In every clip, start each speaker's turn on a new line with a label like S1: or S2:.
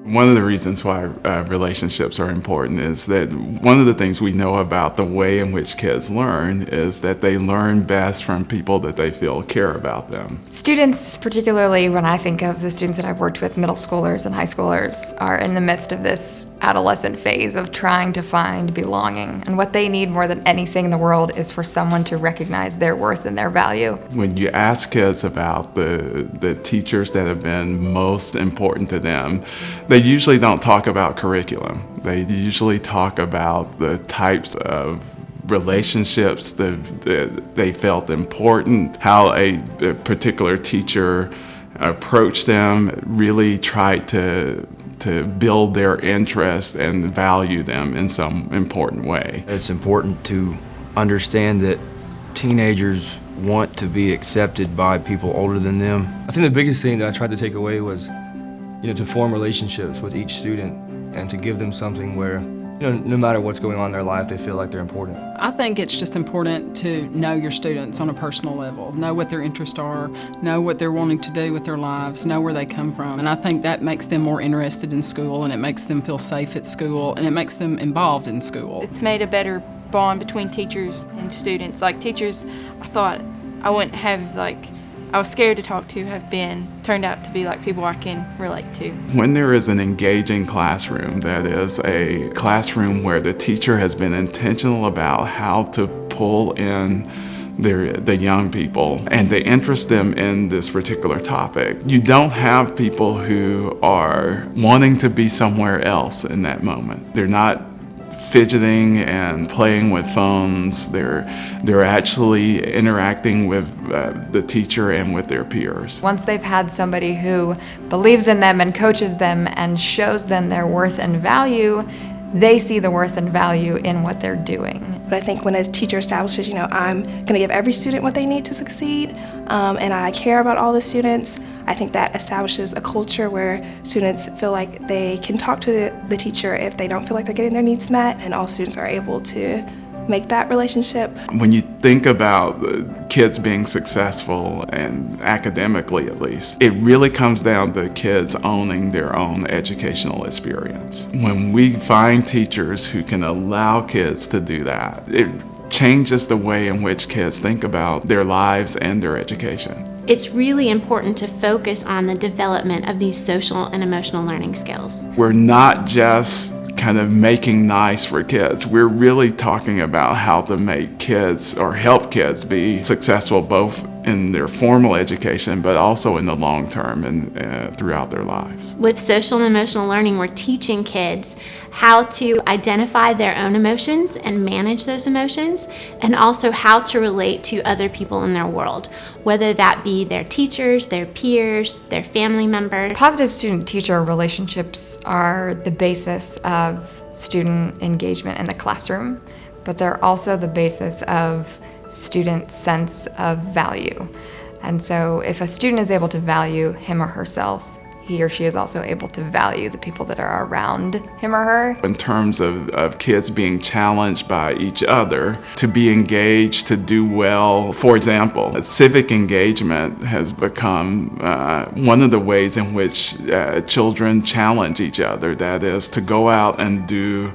S1: One of the reasons why relationships are important is that one of the things we know about the way in which kids learn is that they learn best from people that they feel care about them.
S2: Students, particularly when I think of the students that I've worked with, middle schoolers and high schoolers, are in the midst of this adolescent phase of trying to find belonging. And what they need more than anything in the world is for someone to recognize their worth and their value.
S1: When you ask kids about the teachers that have been most important to them, they usually don't talk about curriculum. They usually talk about the types of relationships that they felt important, how a particular teacher approached them, really tried to build their interest and value them in some important way.
S3: It's important to understand that teenagers want to be accepted by people older than them.
S4: I think the biggest thing that I tried to take away was, to form relationships with each student and to give them something where, no matter what's going on in their life, they feel like they're important.
S5: I think it's just important to know your students on a personal level, know what their interests are, know what they're wanting to do with their lives, know where they come from. And I think that makes them more interested in school, and it makes them feel safe at school, and it makes them involved in school.
S6: It's made a better bond between teachers and students. Like teachers, I thought I wouldn't have, I was scared to talk to, have turned out to be like people I can relate to.
S1: When there is an engaging classroom, that is a classroom where the teacher has been intentional about how to pull in the young people and to interest them in this particular topic. You don't have people who are wanting to be somewhere else in that moment. They're not fidgeting and playing with phones. They're actually interacting with the teacher and with their peers.
S2: Once they've had somebody who believes in them and coaches them and shows them their worth and value, they see the worth and value in what they're doing.
S7: But I think when a teacher establishes, I'm going to give every student what they need to succeed, and I care about all the students, I think that establishes a culture where students feel like they can talk to the teacher if they don't feel like they're getting their needs met, and all students are able to make that relationship.
S1: When you think about kids being successful, and academically at least, it really comes down to kids owning their own educational experience. When we find teachers who can allow kids to do that, it changes the way in which kids think about their lives and their education.
S8: It's really important to focus on the development of these social and emotional learning skills.
S1: We're not just kind of making nice for kids. We're really talking about how to make kids or help kids be successful both in their formal education but also in the long term and throughout their lives.
S8: With social and emotional learning, we're teaching kids how to identify their own emotions and manage those emotions, and also how to relate to other people in their world, whether that be their teachers, their peers, their family members.
S2: Positive student-teacher relationships are the basis of student engagement in the classroom, but they're also the basis of student sense of value. And so if a student is able to value him or herself, he or she is also able to value the people that are around him or her.
S1: In terms of kids being challenged by each other to be engaged, to do well. For example, civic engagement has become one of the ways in which children challenge each other. That is, to go out and do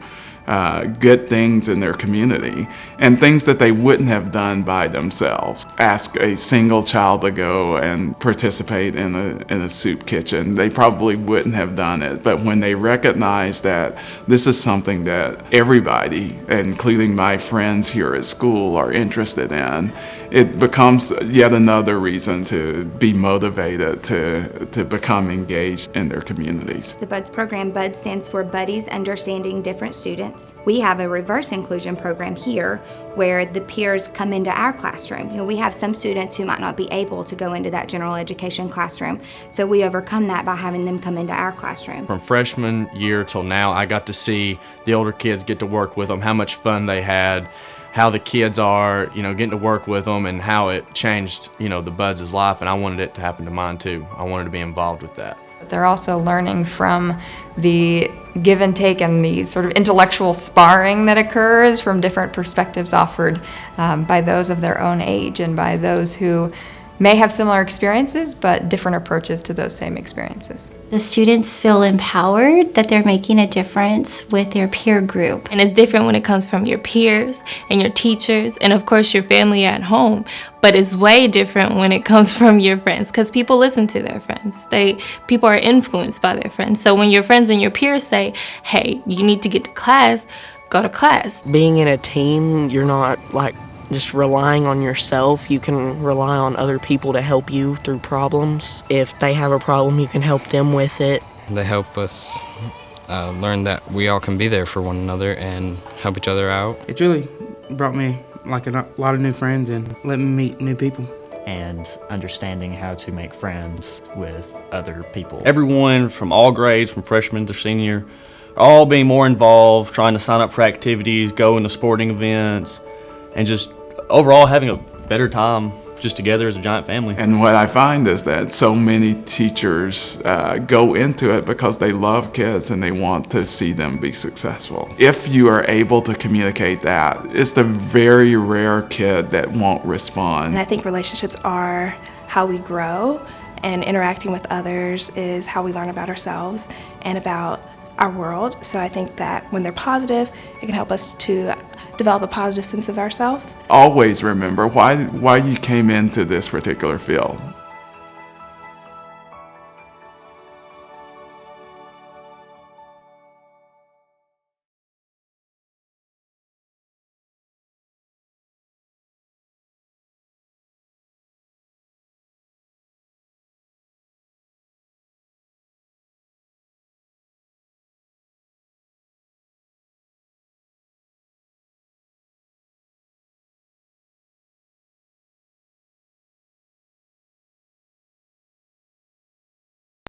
S1: good things in their community and things that they wouldn't have done by themselves. Ask a single child to go and participate in a soup kitchen. They probably wouldn't have done it, but when they recognize that this is something that everybody, including my friends here at school, are interested in, it becomes yet another reason to be motivated to become engaged in their communities.
S9: The BUDS program, BUDS stands for Buddies Understanding Different Students. We have a reverse inclusion program here where the peers come into our classroom. We have some students who might not be able to go into that general education classroom, so we overcome that by having them come into our classroom.
S10: From freshman year till now, I got to see the older kids, get to work with them, how much fun they had, how the kids are, getting to work with them, and how it changed, the Buds' life, and I wanted it to happen to mine too. I wanted to be involved with that.
S2: They're also learning from the give and take and the sort of intellectual sparring that occurs from different perspectives offered by those of their own age and by those who may have similar experiences, but different approaches to those same experiences.
S11: The students feel empowered that they're making a difference with their peer group.
S12: And it's different when it comes from your peers and your teachers and of course your family at home, but it's way different when it comes from your friends because people listen to their friends. People are influenced by their friends. So when your friends and your peers say, hey, you need to get to class, go to class.
S13: Being in a team, you're not like just relying on yourself. You can rely on other people to help you through problems. If they have a problem, you can help them with it.
S14: They help us learn that we all can be there for one another and help each other out.
S15: It's really brought me like a lot of new friends and let me meet new people.
S16: And understanding how to make friends with other people.
S17: Everyone from all grades, from freshman to senior, are all being more involved, trying to sign up for activities, go into sporting events, and just overall having a better time just together as a giant family.
S1: And what I find is that so many teachers go into it because they love kids and they want to see them be successful. If you are able to communicate that, it's the very rare kid that won't respond.
S7: And I think relationships are how we grow, and interacting with others is how we learn about ourselves and about our world. So I think that when they're positive, it can help us to develop a positive sense of ourselves.
S1: Always remember why you came into this particular field.